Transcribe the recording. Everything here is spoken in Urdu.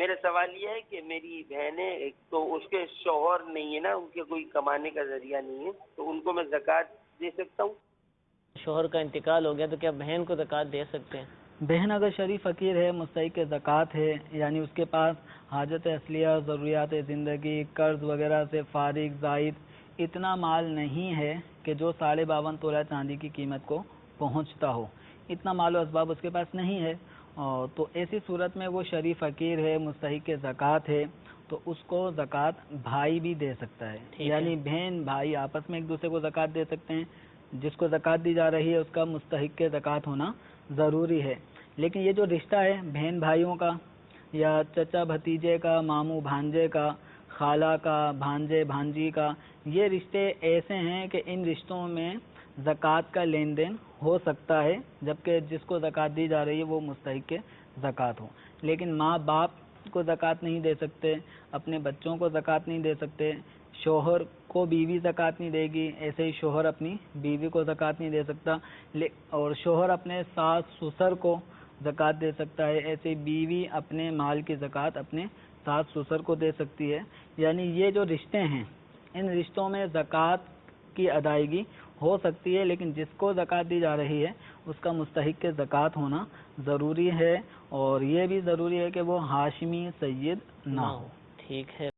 میرا سوال یہ ہے کہ میری بہن ہے ایک، تو اس کے شوہر نہیں ہے نا، ان کے کوئی کمانے کا ذریعہ نہیں ہے، تو ان کو میں زکوٰۃ دے سکتا ہوں؟ شوہر کا انتقال ہو گیا تو کیا بہن کو زکوٰۃ دے سکتے ہیں؟ بہن اگر شریف فقیر ہے، مستحق زکوٰۃ ہے، یعنی اس کے پاس حاجت اصلیہ، ضروریات زندگی، قرض وغیرہ سے فارغ زائد اتنا مال نہیں ہے کہ جو 52.5 تولہ چاندی کی قیمت کو پہنچتا ہو، اتنا مال و اسباب اس کے پاس نہیں ہے، تو ایسی صورت میں وہ شریف فقیر ہے، مستحق زکوٰۃ ہے، تو اس کو زکوٰۃ بھائی بھی دے سکتا ہے، یعنی بہن بھائی آپس میں ایک دوسرے کو زکوٰۃ دے سکتے ہیں۔ جس کو زکوٰۃ دی جا رہی ہے اس کا مستحق زکوٰۃ ہونا ضروری ہے، لیکن یہ جو رشتہ ہے بہن بھائیوں کا یا چچا بھتیجے کا، ماموں بھانجے کا، خالہ کا، بھانجے بھانجی کا، یہ رشتے ایسے ہیں کہ ان رشتوں میں زکوٰۃ کا لین دین ہو سکتا ہے، جبکہ جس کو زکوٰۃ دی جا رہی ہے وہ مستحق زکوٰۃ ہو، لیکن ماں باپ کو زکوٰۃ نہیں دے سکتے، اپنے بچوں کو زکوٰۃ نہیں دے سکتے، شوہر کو بیوی زکوٰۃ نہیں دے گی، ایسے ہی شوہر اپنی بیوی کو زکوٰۃ نہیں دے سکتا، اور شوہر اپنے ساس سسر کو زکوٰۃ دے سکتا ہے، ایسے بیوی اپنے مال کی زکوٰۃ اپنے ساس سسر کو دے سکتی ہے۔ یعنی یہ جو رشتے ہیں ان رشتوں میں زکوٰۃ کی ادائیگی ہو سکتی ہے، لیکن جس کو زکوٰۃ دی جا رہی ہے اس کا مستحق زکوٰۃ ہونا ضروری ہے، اور یہ بھی ضروری ہے کہ وہ ہاشمی سید نہ ہو۔ ٹھیک ہے۔